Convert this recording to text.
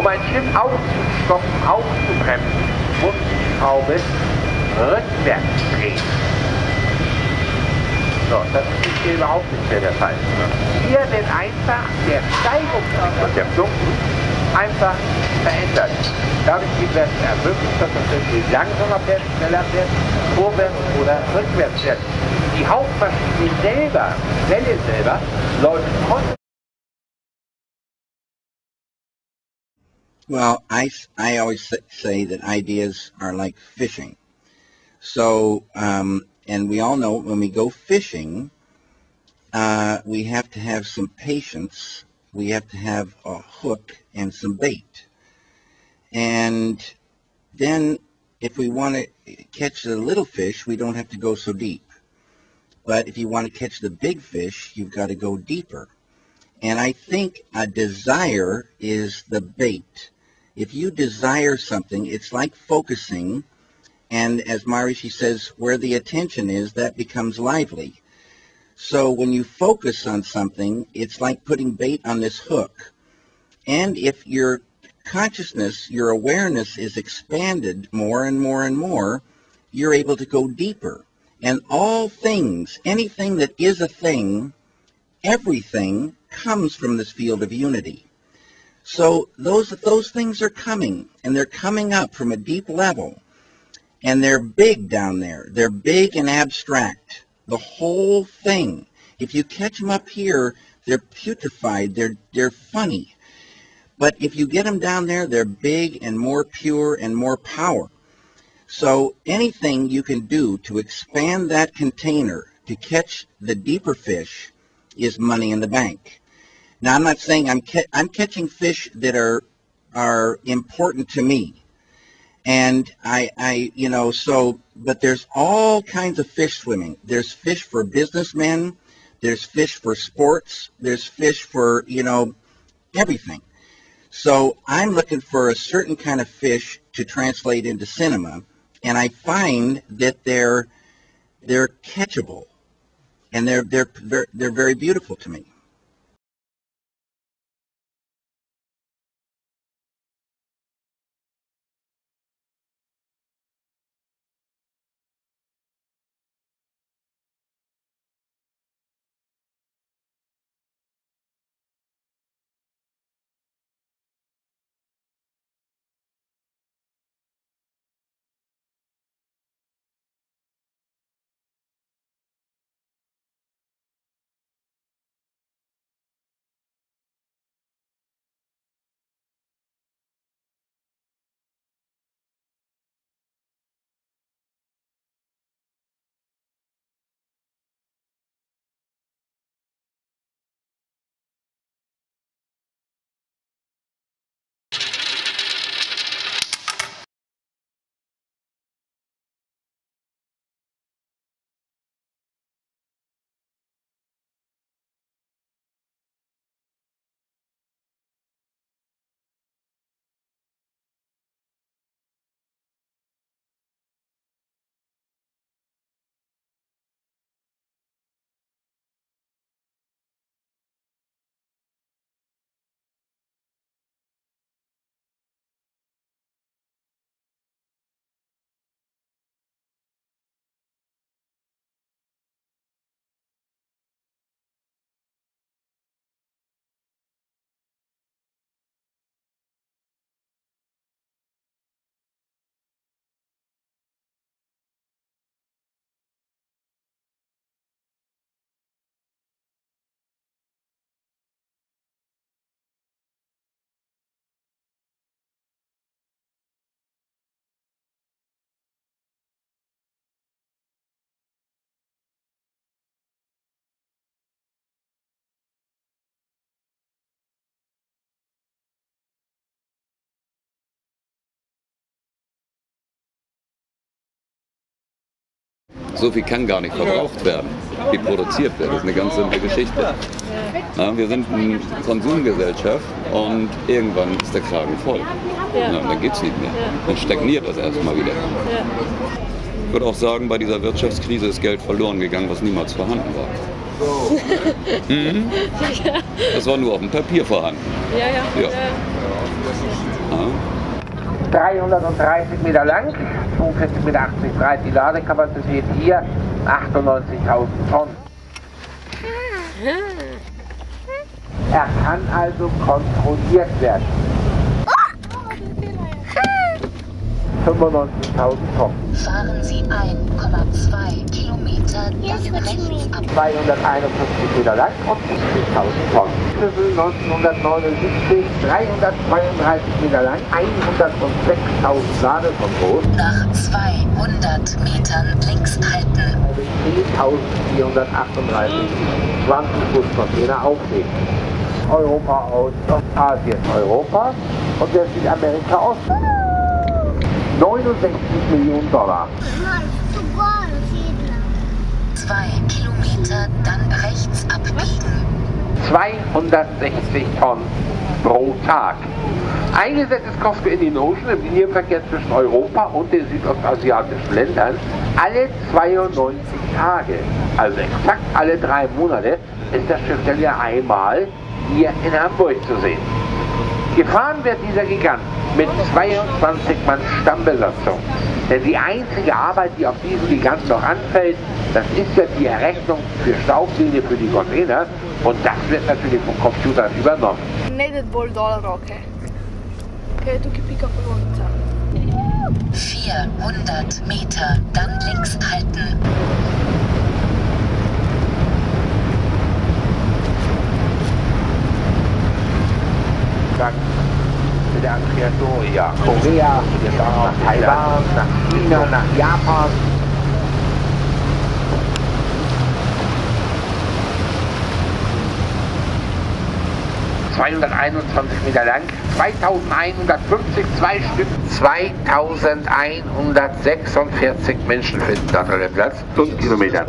ein Schiff aufzustoppen, aufzubremsen, muss die Schraube rückwärts drehen. So, das ist hier überhaupt nicht mehr der Fall. Hier wird einfach der Steigungsrichtung der Klumpen einfach verändert. Dadurch wird es ermöglicht, dass das irgendwie langsamer wird, schneller wird, vorwärts oder rückwärts wird. Die Hauptmaschine selber, die Welle selber, läuft trotzdem. Well, I always say that ideas are like fishing. So, and we all know when we go fishing, we have to have some patience. We have to have a hook and some bait. And then if we want to catch the little fish, we don't have to go so deep. But if you want to catch the big fish, you've got to go deeper. And I think a desire is the bait. If you desire something, it's like focusing, and as Maharishi says, where the attention is, that becomes lively. So when you focus on something, it's like putting bait on this hook. And if your consciousness, your awareness is expanded more and more and more, you're able to go deeper. And all things, anything that is a thing, everything comes from this field of unity. So those things are coming, and they're coming up from a deep level, and they're big down there. They're big and abstract. The whole thing. If you catch them up here, they're putrefied. They're funny. But if you get them down there, they're big and more pure and more power. So anything you can do to expand that container to catch the deeper fish is money in the bank. Now, I'm not saying I'm catching fish that are important to me, and but there's all kinds of fish swimming. There's fish for businessmen, there's fish for sports, there's fish for everything. So I'm looking for a certain kind of fish to translate into cinema, and I find that they're catchable, and they're very beautiful to me. So viel kann gar nicht verbraucht werden, wie produziert wird. Das ist eine ganz simple Geschichte. Ja, wir sind eine Konsumgesellschaft und irgendwann ist der Kragen voll. Ja, dann geht es nicht mehr. Dann stagniert das erstmal wieder. Ich würde auch sagen, bei dieser Wirtschaftskrise ist Geld verloren gegangen, was niemals vorhanden war. Das war nur auf dem Papier vorhanden. Ja. 330 Meter lang, 42,80 Meter breit, die Ladekapazität hier 98.000 Tonnen. Er kann also kontrolliert werden. 95.000 Tonnen. Fahren Sie 1,2 Kilometer, dann rechts ab. 251 Meter lang und 50.000 Tonnen. Schlüssel 1979, 332 Meter lang, 106.000 Ladetonnen groß. Nach 200 Metern links halten. 10.438, 20 Fuß Container aufnehmen. Europa aus, Asien Europa und der Südamerika Ost. 69 Millionen Dollar. 2 Kilometer, dann rechts abbiegen. 260 Tonnen pro Tag. Eingesetzt ist Costco Indian Ocean im Linienverkehr zwischen Europa und den südostasiatischen Ländern alle 92 Tage. Also exakt alle 3 Monate ist das Schiff dann ja einmal hier in Hamburg zu sehen. Gefahren wird dieser Gigant mit 22 Mann Stammbesatzung. Denn die einzige Arbeit, die auf diesen Giganten noch anfällt, das ist ja die Errechnung für Staubsehne für die Container. Und das wird natürlich vom Computer übernommen. $100, okay. Okay, tu che picca pronta. 400 Meter, dann links halten. Dann mit der Andrea Korea, nach Taiwan, nach China, nach Japan. ...221 Meter lang, 2150, 2 Stück, 2146 Menschen finden da drin Platz, 5 Kilometer.